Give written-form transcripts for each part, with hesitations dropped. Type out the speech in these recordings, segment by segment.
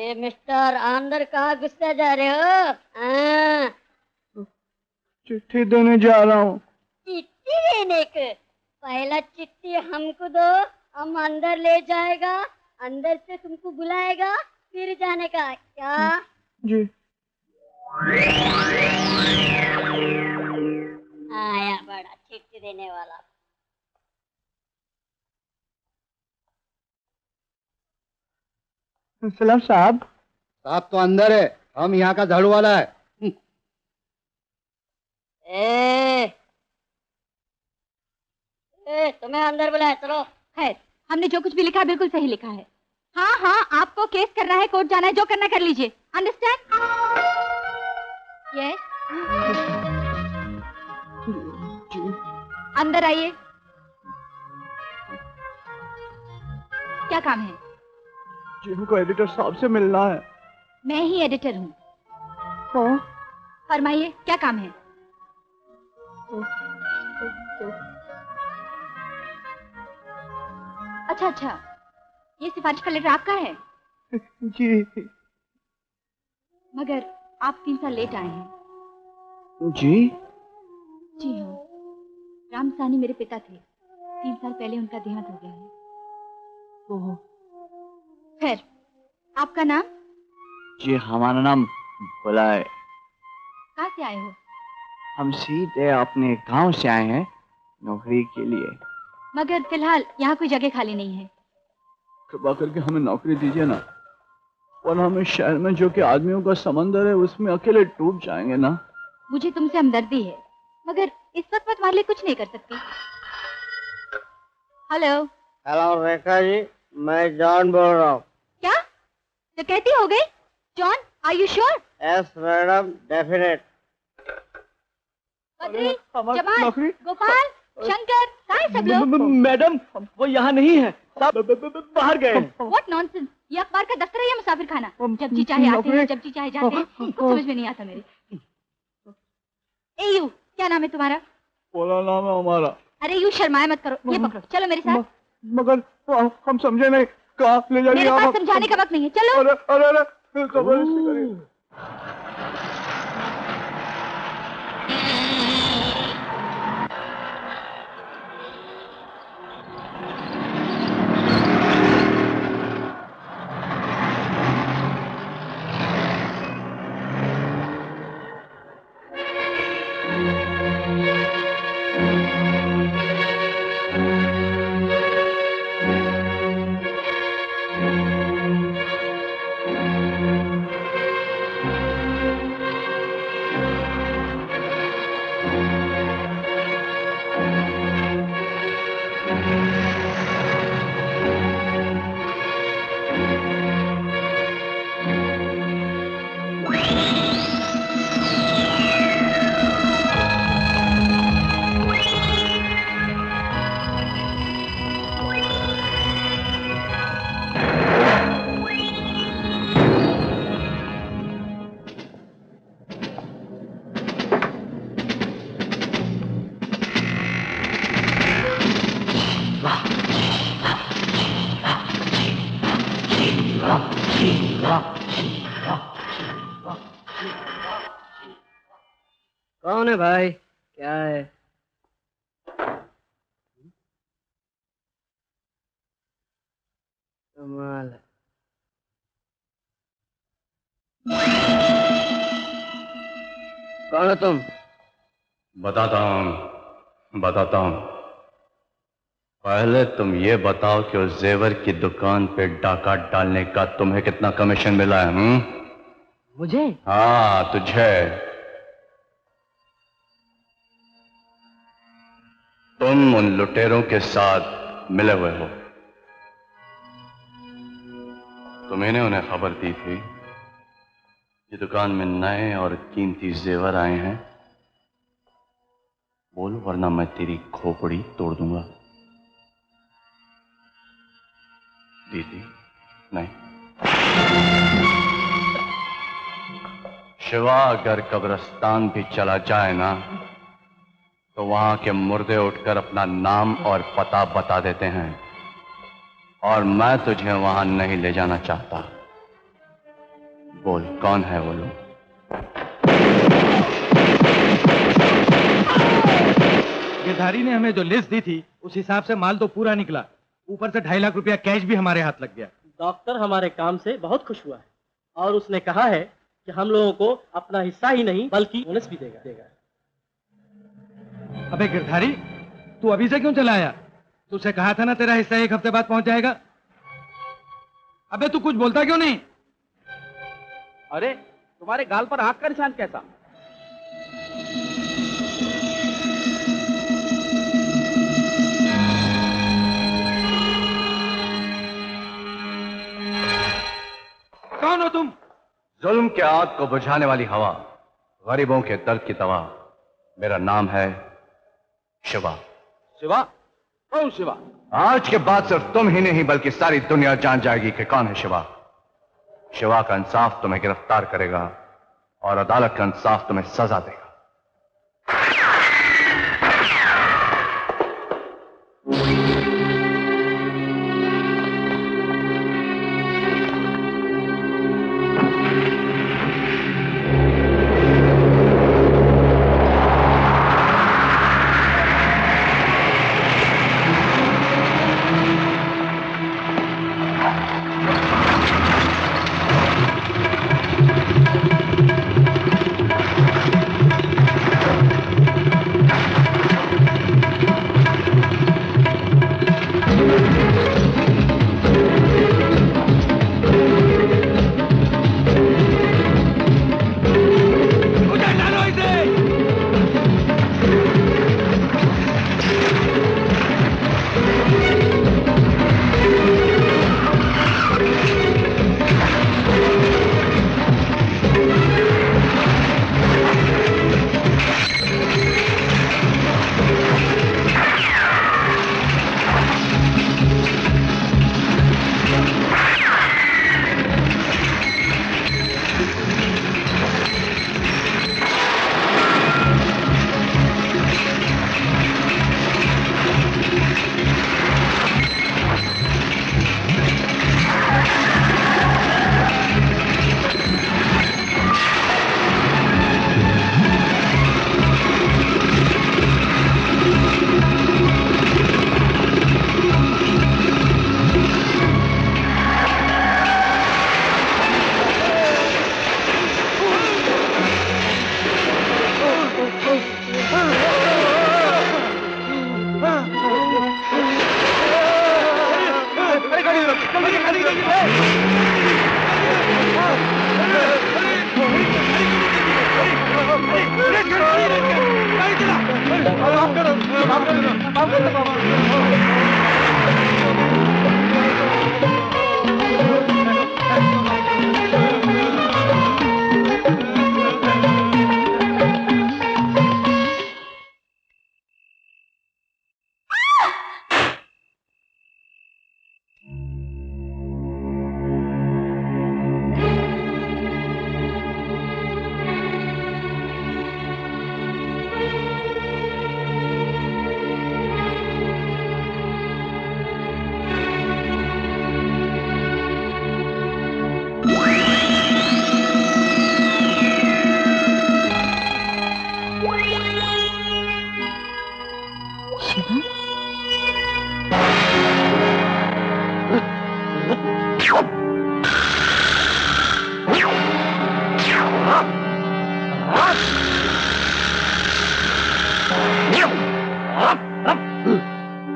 ये मिस्टर अंदर कहाँ घुसते जा रहे हो? चिट्ठी देने जा रहा हूँ। चिट्ठी देने को? पहला चिट्ठी हमको दो, हम अंदर ले जाएगा, अंदर से तुमको बुलाएगा, फिर जाने का क्या? जी। आया बड़ा चिट्ठी देने वाला। सलाम साहब। साहब तो अंदर है, हम यहाँ का झाड़ू वाला है। तुम्हें अंदर बुलाया, चलो। खैर, हमने जो कुछ भी लिखा बिल्कुल सही लिखा है। हाँ हाँ, आपको केस करना है, कोर्ट जाना है, जो करना कर लीजिए। अंडरस्टैंड? यस। अंदर आइए। क्या काम है? जी, हमको एडिटर साहब से मिलना है। मैं ही एडिटर हूँ। फरमाइए, क्या काम है? अच्छा अच्छा, ये सिफारिश का लेटर आपका है? जी। मगर आप 3 साल लेट आए हैं। जी? जी हाँ, राम साहनी मेरे पिता थे। 3 साल पहले उनका देहांत हो गया है। खैर, आपका नाम? जी, हमारा नाम भोला है। कहाँ से आए हो? हम सीधे अपने गांव से आए हैं नौकरी के लिए। मगर फिलहाल यहाँ कोई जगह खाली नहीं है। कृपा करके हमें नौकरी दीजिए ना, और हमें शहर में जो कि आदमियों का समंदर है उसमें अकेले डूब जाएंगे ना। मुझे तुमसे हमदर्दी है, मगर इस वक्त मैं तुम्हारे लिए कुछ नहीं कर सकती। हेलो। हेलो रेखा जी, मैं जॉन बोल रहा हूँ। क्या? तो कहती हो गई? John, are you sure? Yes madam, definite. Badri, Jamal, Gopal, Shankar, कहाँ सब लोग? मैडम, वो यहाँ नहीं है, सब बाहर गए। What nonsense! ये अखबार का दफ्तर है या मुसाफिर खाना? जब जी चाहे आते हैं, जब जी चाहे जाते हैं। कुछ समझ में नहीं आता मेरे। ए यू, क्या नाम है तुम्हारा? बोला नाम है हमारा। अरे यू शर्माए मत करो, ये पकड़ो, चलो मेरे साथ। मगर हम समझे नहीं, कहाँ ले जाइए? मेरे पास समझाने का वक्त नहीं है, चलो। अरे अरे अरे, जबरदस्ती करिए। कौन है भाई? क्या है? कमाल है। कौन हो तुम? बताता हूँ। पहले तुम ये बताओ कि उस जेवर की दुकान पे डाका डालने का तुम्हें कितना कमीशन मिला है? मुझे? हाँ, तुझे। तुम उन लुटेरों के साथ मिले हुए हो। तुमने उन्हें खबर दी थी कि दुकान में नए और कीमती जेवर आए हैं। बोल, वरना मैं तेरी खोपड़ी तोड़ दूंगा। दीदी नहीं। शिवा अगर कब्रिस्तान भी चला जाए ना, तो वहां के मुर्दे उठकर अपना नाम और पता बता देते हैं, और मैं तुझे वहां नहीं ले जाना चाहता। बोल कौन है वो लोग? गिरधारी ने हमें जो लिस्ट दी थी उस हिसाब से माल तो पूरा निकला, ऊपर से 2.5 लाख रुपया कैश भी हमारे हाथ लग गया। डॉक्टर हमारे काम से बहुत खुश हुआ है और उसने कहा है कि हम लोगों को अपना हिस्सा ही नहीं बल्कि बोनस भी देगा। अबे गिरधारी, तू अभी से क्यों चला आया? तुझसे कहा था ना तेरा हिस्सा 1 हफ्ते बाद पहुंच जाएगा। अबे तू कुछ बोलता क्यों नहीं? अरे तुम्हारे गाल पर आग का निशान कैसा? कौन हो तुम? जुल्म के आग को बुझाने वाली हवा, गरीबों के दर्द की दवा। मेरा नाम है शिवा। शिवा? कौन शिवा? आज के बाद सिर्फ तुम ही नहीं बल्कि सारी दुनिया जान जाएगी कि कौन है शिवा। शिवा का इंसाफ तुम्हें गिरफ्तार करेगा और अदालत का इंसाफ तुम्हें सजा देगा।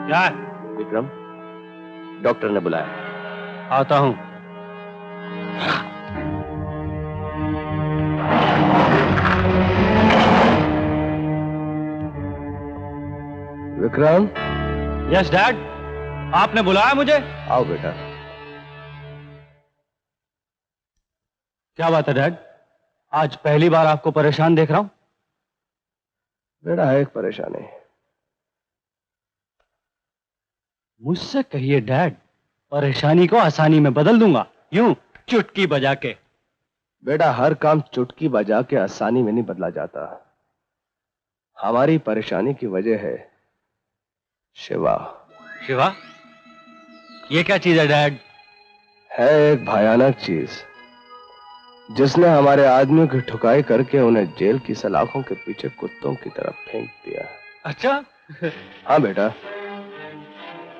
क्या है? विक्रम, डॉक्टर ने बुलाया। आता हूं। विक्रम। यस डैड, आपने बुलाया मुझे? आओ बेटा। क्या बात है डैड, आज पहली बार आपको परेशान देख रहा हूं। बेटा है एक परेशानी। मुझसे कहिए डैड, परेशानी को आसानी में बदल दूंगा, यूं चुटकी बजा के। बेटा हर काम चुटकी बजा के आसानी में नहीं बदला जाता। हमारी परेशानी की वजह है शिवा। शिवा? ये क्या चीज है डैड? है एक भयानक चीज। जिसने हमारे आदमियों की ठुकाई करके उन्हें जेल की सलाखों के पीछे कुत्तों की तरफ फेंक दिया। अच्छा। हाँ बेटा,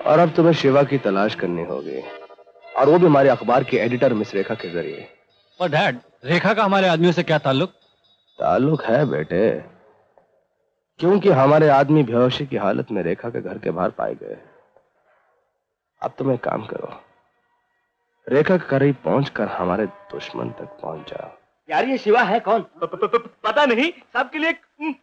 और अब तुम्हें शिवा की तलाश करनी होगी, और वो भी हमारे अखबार की एडिटर मिस रेखा के जरिए। और डैड, रेखा का हमारे आदमियों से क्या ताल्लुक? ताल्लुक है बेटे, क्योंकि हमारे आदमी बेहोशी की हालत में रेखा के घर के बाहर पाए गए। अब तुम एक काम करो, रेखा के करीब पहुंचकर हमारे दुश्मन तक पहुंच जाओ। यार ये शिवा है कौन? पता नहीं, सबके लिए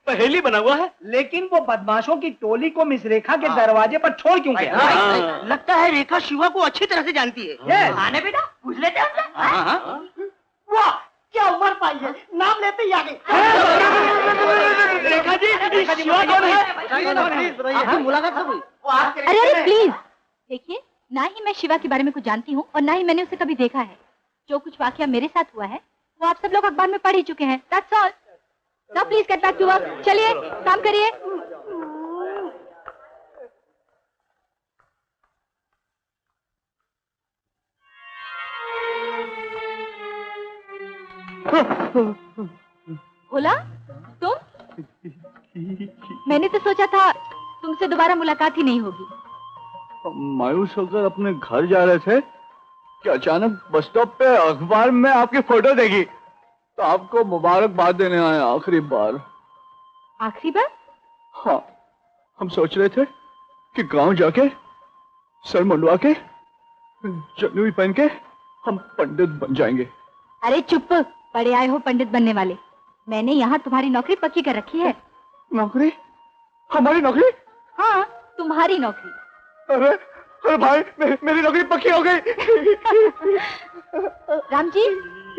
पहेली बना हुआ है। लेकिन वो बदमाशों की टोली को मिस रेखा के दरवाजे पर छोड़ क्यों गया? लगता है रेखा शिवा को अच्छी तरह से जानती है। आने बेटा, पूछ लेते हैं। वाह, क्या उम्र पाई है, नाम लेते ही आ गई। रेखा जी, शिवा कौन है? आपकी मुलाकात कब हुई? अरे अरे प्लीज देखिए, ना ही मैं शिवा के बारे में कुछ जानती हूँ और ना ही मैंने उसे कभी देखा है। जो कुछ वाकया मेरे साथ हुआ है वो आप सब लोग अखबार में पढ़ ही चुके हैं। That's all. Now please get back to work. चलिए काम करिए। भोला, तुम? मैंने तो सोचा था तुमसे दोबारा मुलाकात ही नहीं होगी। मायूस होकर अपने घर जा रहे थे कि अचानक बस स्टॉप पे अखबार में आपकी फोटो देखी, तो आपको मुबारकबाद देने आए आखिरी बार। आखिरी बार? हाँ, हम सोच रहे थे कि गांव जाके सर मुंडवा के जनेऊ पहन के हम पंडित बन जाएंगे। अरे चुप, पढ़े आए हो पंडित बनने वाले। मैंने यहाँ तुम्हारी नौकरी पक्की कर रखी है। नौकरी? हमारी नौकरी? हाँ, तुम्हारी नौकरी। अरे अरे भाई, मेरी नौकरी पक्की हो गई। Ram ji,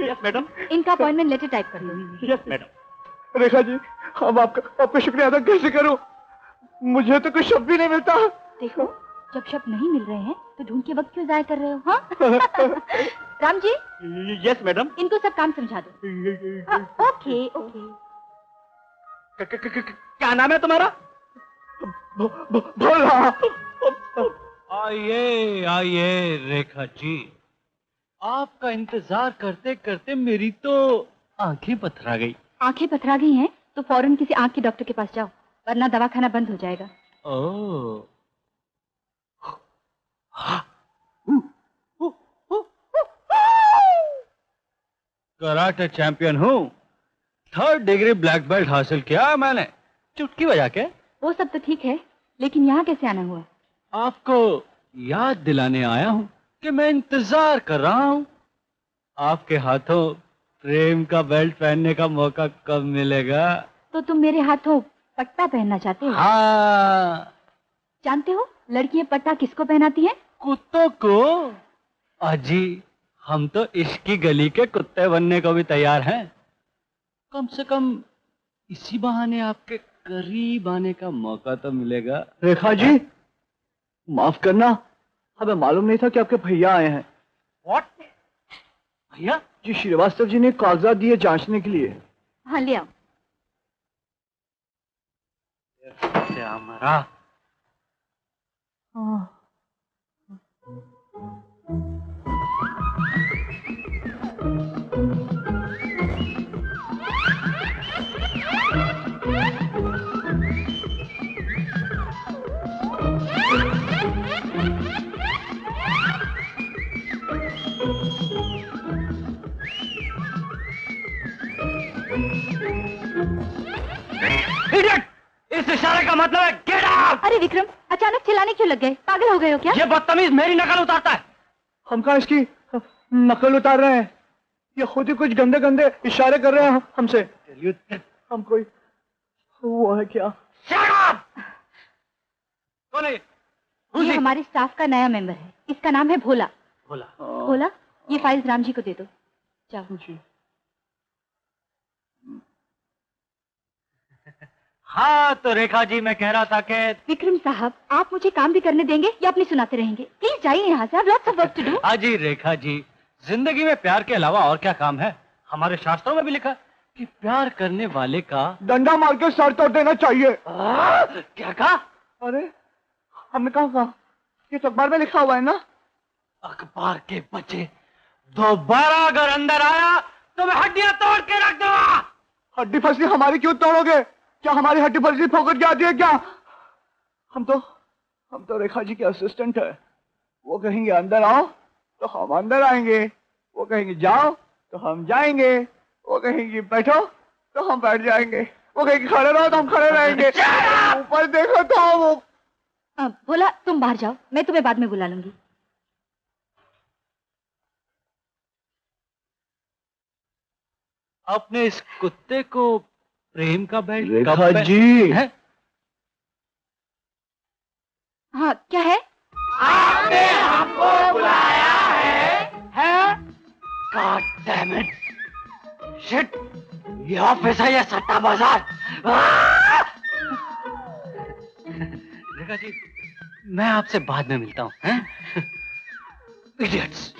yes madam. इनका अपॉइंटमेंट लेटर टाइप कर लो। Yes madam. रेखा जी, हम आपका शुक्रिया अदा कैसे करूं? मुझे तो कोई शब्द भी नहीं मिलता। देखो, जब शब्द नहीं मिल रहे हैं तो ढूंढ के वक्त क्यों जाया कर रहे हो? हाँ? Ram ji, yes madam. इनको सब काम समझा दो। हाँ, ओके ओके। क्या नाम है तुम्हारा? भोला। आइए आइए रेखा जी, आपका इंतजार करते करते मेरी तो आंखें पथरा गई। आंखें पथरा गई हैं तो फौरन किसी आंख के डॉक्टर के पास जाओ, वरना दवाखाना बंद हो जाएगा। ओह, कराटे चैंपियन हूँ, 3rd डिग्री ब्लैक बेल्ट हासिल किया मैंने, चुटकी बजा के। वो सब तो ठीक है, लेकिन यहाँ कैसे आना हुआ? आपको याद दिलाने आया हूँ कि मैं इंतजार कर रहा हूँ। आपके हाथों प्रेम का बेल्ट पहनने का मौका कब मिलेगा? तो तुम मेरे हाथों पट्टा पहनना चाहते हो? हाँ। जानते हो लड़कियां पट्टा किसको पहनाती हैं? कुत्तों को। अजी, हम तो इश्क की गली के कुत्ते बनने को भी तैयार हैं। कम से कम इसी बहाने आपके करीब आने का मौका तो मिलेगा। रेखा जी, माफ करना, हमें मालूम नहीं था कि आपके भैया आए हैं। व्हाट? भैया? जी, श्रीवास्तव जी ने कागजात दिए जांचने के लिए। हाँ, ले आओ। हमारा इस इशारे का मतलब है गेट आउट। अरे विक्रम, अचानक चिल्लाने क्यों लग गए? पागल हो गए हो क्या? ये बदतमीज मेरी नकल उतारता है। हम कहाँ इसकी नकल उतार रहे हैं? ये खुद ही कुछ गंदे गंदे इशारे कर रहे हैं हमसे। हम कोई वो है क्या? कौन है? ये हमारे स्टाफ का नया मेंबर है, इसका नाम है भोला। भोला। भोला, ये फाइल्स राम जी को दे दो। जाओ। हाँ तो रेखा जी, मैं कह रहा था कि विक्रम साहब, आप मुझे काम भी करने देंगे या अपनी सुनाते रहेंगे? प्लीज जाइए यहाँ से, lots of work to do. हाँ जी रेखा जी, जिंदगी में प्यार के अलावा और क्या काम है? हमारे शास्त्रों में भी लिखा कि प्यार करने वाले का डंडा मार के सर तोड़ देना चाहिए। क्या कहा? अरे हमने कहा, ये तो अखबार में लिखा हुआ है ना। अखबार के बच्चे, दोबारा अगर अंदर आया तो मैं हड्डियां तोड़ के रख दूंगा। हड्डी फसली हमारी क्यों तोड़ोगे? क्या हमारी हड्डी फसली फोकट जाती है क्या? हम तो रेखा जी के असिस्टेंट है। वो कहेंगे अंदर आओ तो हम अंदर आएंगे, वो कहेंगे जाओ तो हम जाएंगे, वो कहेंगे बैठो तो हम बैठ जाएंगे, वो कहेंगे खड़े रहो तो हम खड़े रहेंगे। ऊपर देखो तो वो बोला तुम बाहर जाओ, मैं तुम्हें बाद में बुला लूंगी। आपने इस कुत्ते को प्रेम का बेल्ट रेखा जी है? हाँ क्या है? आपने हमको बुलाया है? God damn it! Shit! ये ऑफिस है या सट्टा बाजार? रेखा जी, मैं आपसे बाद में मिलता हूँ। Idiots!